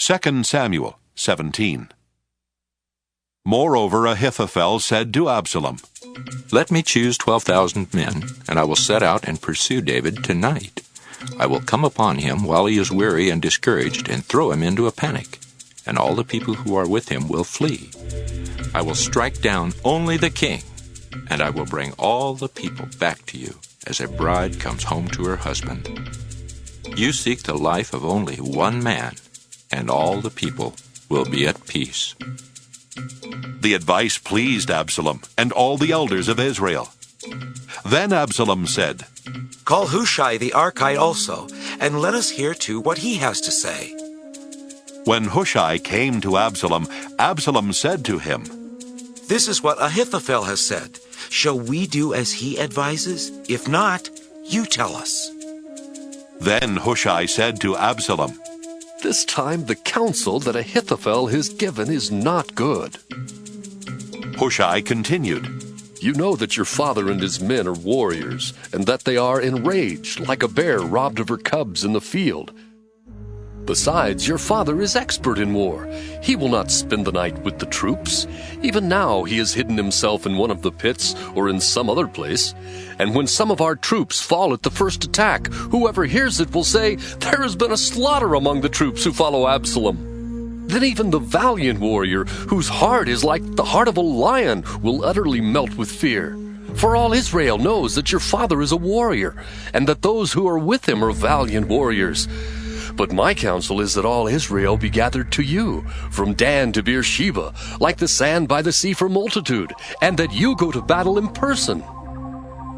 2 Samuel 17. Moreover, Ahithophel said to Absalom, Let me choose 12,000 men, and I will set out and pursue David tonight. I will come upon him while he is weary and discouraged, and throw him into a panic, and all the people who are with him will flee. I will strike down only the king, and I will bring all the people back to you, as a bride comes home to her husband. You seek the life of only one man, and all the people will be at peace. The advice pleased Absalom and all the elders of Israel. Then Absalom said, Call Hushai the Archite also, and let us hear too what he has to say. When Hushai came to Absalom, Absalom said to him, This is what Ahithophel has said. Shall we do as he advises? If not, you tell us. Then Hushai said to Absalom, This time the counsel that Ahithophel has given is not good. Hushai continued, You know that your father and his men are warriors, and that they are enraged like a bear robbed of her cubs in the field. Besides, your father is expert in war. He will not spend the night with the troops. Even now he has hidden himself in one of the pits or in some other place. And when some of our troops fall at the first attack, whoever hears it will say, There has been a slaughter among the troops who follow Absalom. Then even the valiant warrior, whose heart is like the heart of a lion, will utterly melt with fear. For all Israel knows that your father is a warrior, and that those who are with him are valiant warriors. But my counsel is that all Israel be gathered to you, from Dan to Beersheba, like the sand by the sea for multitude, and that you go to battle in person.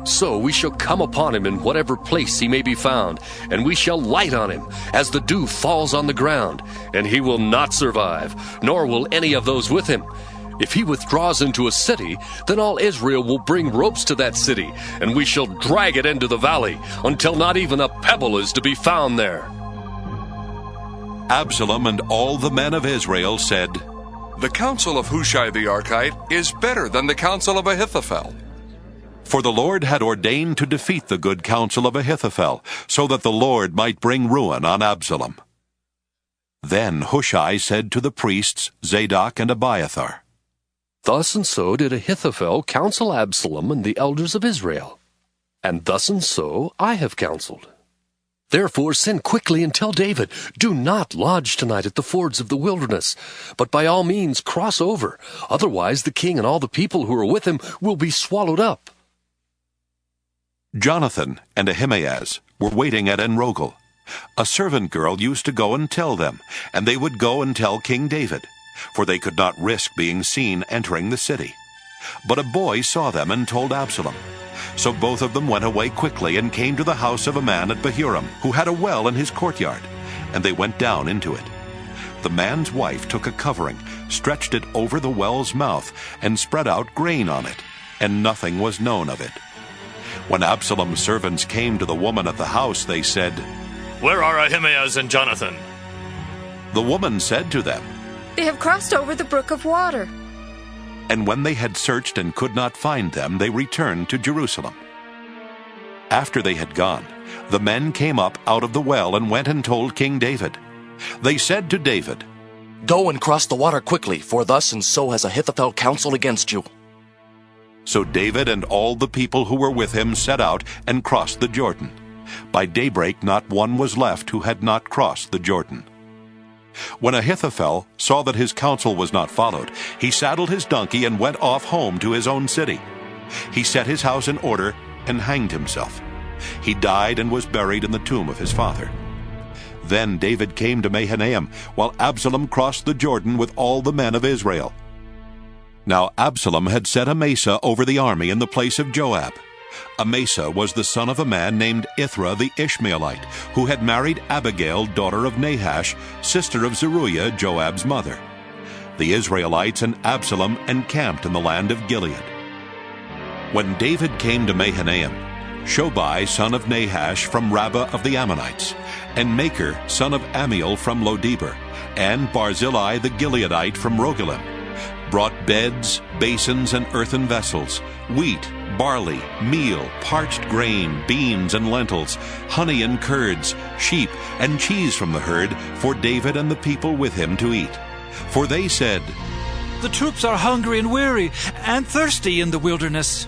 So we shall come upon him in whatever place he may be found, and we shall light on him, as the dew falls on the ground, and he will not survive, nor will any of those with him. If he withdraws into a city, then all Israel will bring ropes to that city, and we shall drag it into the valley, until not even a pebble is to be found there. Absalom and all the men of Israel said, The counsel of Hushai the Archite is better than the counsel of Ahithophel. For the Lord had ordained to defeat the good counsel of Ahithophel, so that the Lord might bring ruin on Absalom. Then Hushai said to the priests Zadok and Abiathar, Thus and so did Ahithophel counsel Absalom and the elders of Israel. And thus and so I have counseled. Therefore send quickly and tell David, Do not lodge tonight at the fords of the wilderness, but by all means cross over. Otherwise the king and all the people who are with him will be swallowed up. Jonathan and Ahimaaz were waiting at Enrogel. A servant girl used to go and tell them, and they would go and tell King David, for they could not risk being seen entering the city. But a boy saw them and told Absalom. So both of them went away quickly and came to the house of a man at Bahurim, who had a well in his courtyard, and they went down into it. The man's wife took a covering, stretched it over the well's mouth, and spread out grain on it, and nothing was known of it. When Absalom's servants came to the woman at the house, they said, Where are Ahimaaz and Jonathan? The woman said to them, They have crossed over the brook of water. And when they had searched and could not find them, they returned to Jerusalem. After they had gone, the men came up out of the well and went and told King David. They said to David, Go and cross the water quickly, for thus and so has Ahithophel counseled against you. So David and all the people who were with him set out and crossed the Jordan. By daybreak not one was left who had not crossed the Jordan. When Ahithophel saw that his counsel was not followed, he saddled his donkey and went off home to his own city. He set his house in order and hanged himself. He died and was buried in the tomb of his father. Then David came to Mahanaim, while Absalom crossed the Jordan with all the men of Israel. Now Absalom had set Amasa over the army in the place of Joab. Amasa was the son of a man named Ithra the Ishmaelite, who had married Abigail, daughter of Nahash, sister of Zeruiah, Joab's mother. The Israelites and Absalom encamped in the land of Gilead. When David came to Mahanaim, Shobai, son of Nahash, from Rabbah of the Ammonites, and Makir, son of Amiel, from Lodebar, and Barzillai the Gileadite from Rogelim, brought beds, basins, and earthen vessels, wheat, barley, meal, parched grain, beans and lentils, honey and curds, sheep and cheese from the herd, for David and the people with him to eat. For they said, "The troops are hungry and weary, and thirsty in the wilderness."